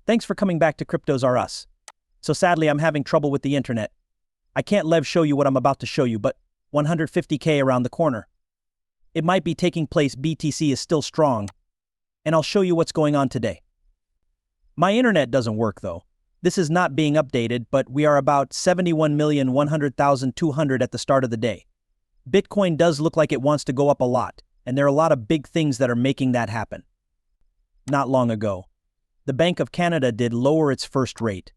Thanks for coming back to Cryptos R Us. So sadly, I'm having trouble with the internet. I can't live show you what I'm about to show you, but 150K around the corner. It might be taking place. BTC is still strong, and I'll show you what's going on today. My internet doesn't work though. This is not being updated, but we are about 71,100,200 at the start of the day. Bitcoin does look like it wants to go up a lot, and there are a lot of big things that are making that happen. Not long ago, the Bank of Canada did lower its first rate.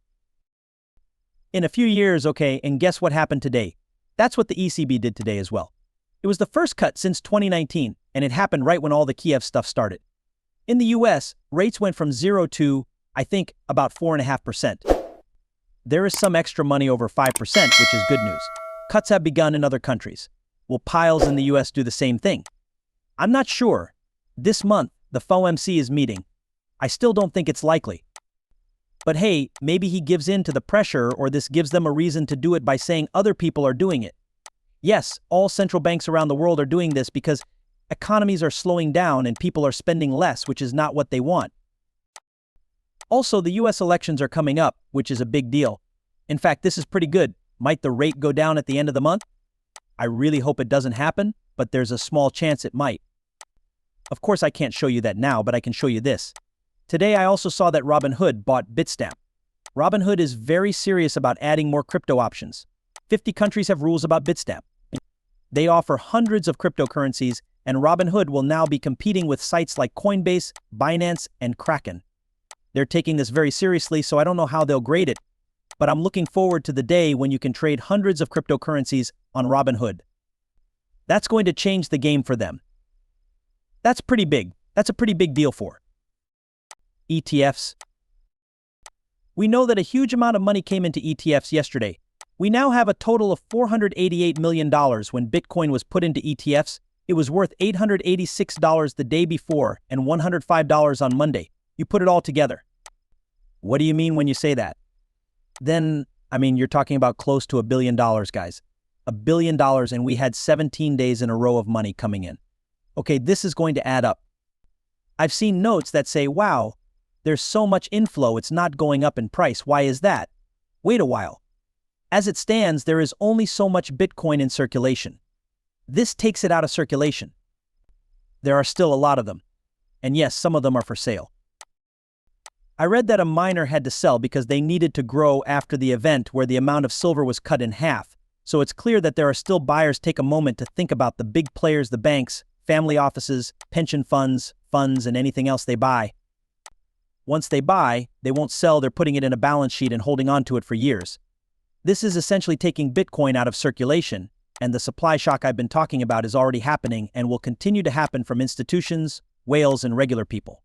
In a few years, okay, and guess what happened today? That's what the ECB did today as well. It was the first cut since 2019, and it happened right when all the Kiev stuff started. In the US, rates went from 0 to, I think, about 4.5%. There is some extra money over 5%, which is good news. Cuts have begun in other countries. Will piles in the US do the same thing? I'm not sure. This month, the FOMC is meeting. I still don't think it's likely. But hey, maybe he gives in to the pressure, or this gives them a reason to do it by saying other people are doing it. Yes, all central banks around the world are doing this because economies are slowing down and people are spending less, which is not what they want. Also, the US elections are coming up, which is a big deal. In fact, this is pretty good. Might the rate go down at the end of the month? I really hope it doesn't happen, but there's a small chance it might. Of course, I can't show you that now, but I can show you this. Today, I also saw that Robinhood bought Bitstamp. Robinhood is very serious about adding more crypto options. 50 countries have rules about Bitstamp. They offer hundreds of cryptocurrencies, and Robinhood will now be competing with sites like Coinbase, Binance, and Kraken. They're taking this very seriously, so I don't know how they'll grade it, but I'm looking forward to the day when you can trade hundreds of cryptocurrencies on Robinhood. That's going to change the game for them. That's pretty big. That's a pretty big deal for ETFs. We know that a huge amount of money came into ETFs yesterday. We now have a total of $488 million. When Bitcoin was put into ETFs, it was worth $886 the day before and $105 on Monday. You put it all together. What do you mean when you say that? Then, you're talking about close to $1 billion, guys. $1 billion, and we had 17 days in a row of money coming in. Okay, this is going to add up. I've seen notes that say, wow, there's so much inflow, it's not going up in price. Why is that? Wait a while. As it stands, there is only so much Bitcoin in circulation. This takes it out of circulation. There are still a lot of them. And yes, some of them are for sale. I read that a miner had to sell because they needed to grow after the event where the amount of silver was cut in half. So it's clear that there are still buyers. Take a moment to think about the big players, the banks, family offices, pension funds, and anything else they buy. Once they buy, they won't sell. They're putting it in a balance sheet and holding on to it for years. This is essentially taking Bitcoin out of circulation, and the supply shock I've been talking about is already happening and will continue to happen from institutions, whales, and regular people.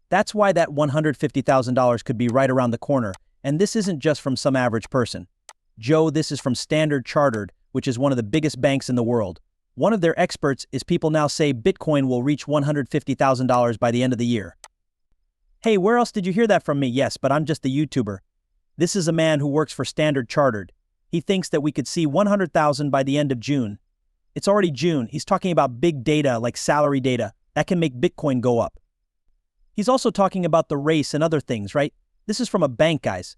That's why that $150,000 could be right around the corner, and this isn't just from some average person. Joe, this is from Standard Chartered, which is one of the biggest banks in the world. One of their experts is people now say Bitcoin will reach $150,000 by the end of the year. Hey, where else did you hear that from me? Yes, but I'm just a YouTuber. This is a man who works for Standard Chartered. He thinks that we could see 100,000 by the end of June. It's already June. He's talking about big data like salary data that can make Bitcoin go up. He's also talking about the race and other things, right? This is from a bank, guys.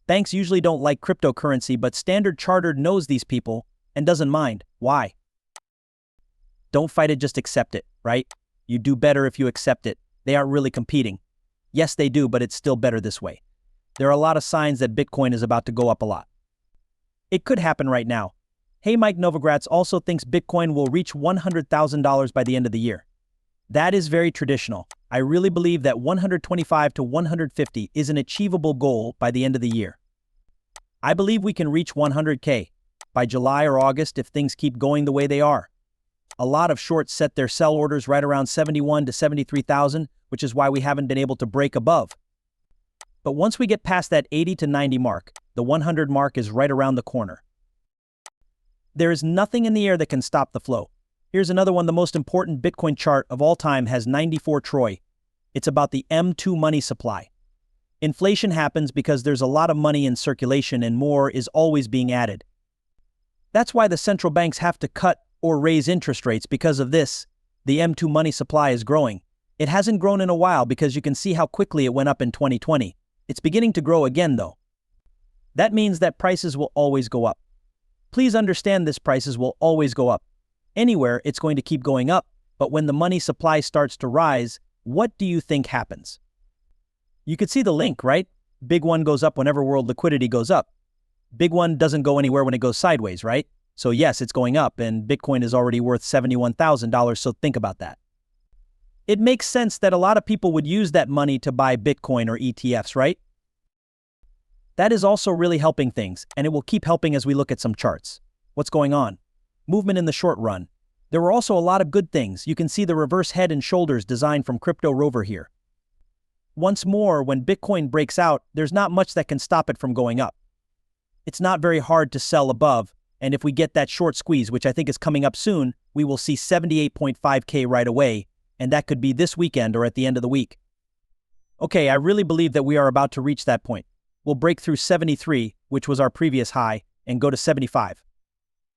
Banks usually don't like cryptocurrency, but Standard Chartered knows these people and doesn't mind. Why? Don't fight it, just accept it, right? You do better if you accept it. They aren't really competing. Yes, they do, but it's still better this way. There are a lot of signs that Bitcoin is about to go up a lot. It could happen right now. Hey, Mike Novogratz also thinks Bitcoin will reach $100,000 by the end of the year. That is very traditional. I really believe that 125 to 150 is an achievable goal by the end of the year. I believe we can reach 100K by July or August if things keep going the way they are. A lot of shorts set their sell orders right around 71 to 73,000, which is why we haven't been able to break above. But once we get past that 80 to 90 mark, the 100 mark is right around the corner. There is nothing in the air that can stop the flow. Here's another one. The most important Bitcoin chart of all time has 94 troy. It's about the M2 money supply. Inflation happens because there's a lot of money in circulation and more is always being added. That's why the central banks have to cut or raise interest rates. Because of this, the M2 money supply is growing. It hasn't grown in a while because you can see how quickly it went up in 2020. It's beginning to grow again though. That means that prices will always go up. Please understand this: prices will always go up. Anywhere, it's going to keep going up, but when the money supply starts to rise, what do you think happens? You could see the link, right? Big one goes up whenever world liquidity goes up. Big one doesn't go anywhere when it goes sideways, right? So yes, it's going up, and Bitcoin is already worth $71,000, so think about that. It makes sense that a lot of people would use that money to buy Bitcoin or ETFs, right? That is also really helping things, and it will keep helping as we look at some charts. What's going on? Movement in the short run. There were also a lot of good things. You can see the reverse head and shoulders design from Crypto Rover here. Once more, when Bitcoin breaks out, there's not much that can stop it from going up. It's not very hard to sell above, and if we get that short squeeze, which I think is coming up soon, we will see 78.5K right away, and that could be this weekend or at the end of the week. Okay, I really believe that we are about to reach that point. We'll break through 73, which was our previous high, and go to 75.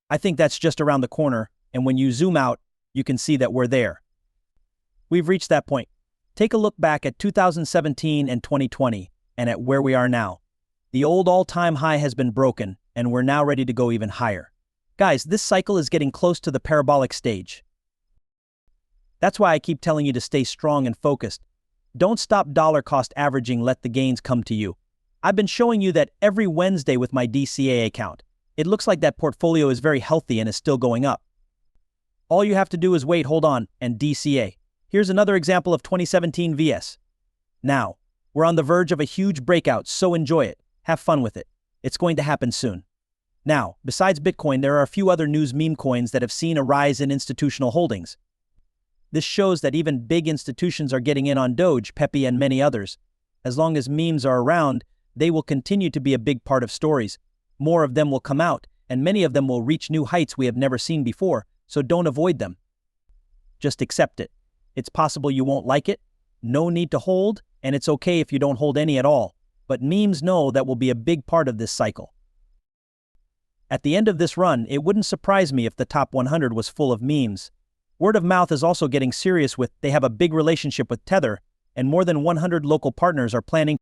I think that's just around the corner, and when you zoom out, you can see that we're there. We've reached that point. Take a look back at 2017 and 2020, and at where we are now. The old all-time high has been broken, and we're now ready to go even higher. Guys, this cycle is getting close to the parabolic stage. That's why I keep telling you to stay strong and focused. Don't stop dollar cost averaging, let the gains come to you. I've been showing you that every Wednesday with my DCA account. It looks like that portfolio is very healthy and is still going up. All you have to do is wait, hold on, and DCA. Here's another example of 2017 VS. Now, we're on the verge of a huge breakout, so enjoy it. Have fun with it. It's going to happen soon. Now, besides Bitcoin, there are a few other news meme coins that have seen a rise in institutional holdings. This shows that even big institutions are getting in on Doge, Pepe, and many others. As long as memes are around, they will continue to be a big part of stories. More of them will come out, and many of them will reach new heights we have never seen before, so don't avoid them. Just accept it. It's possible you won't like it, no need to hold, and it's okay if you don't hold any at all, but memes know that will be a big part of this cycle. At the end of this run, it wouldn't surprise me if the top 100 was full of memes. Word of mouth is also getting serious with they have a big relationship with Tether, and more than 100 local partners are planning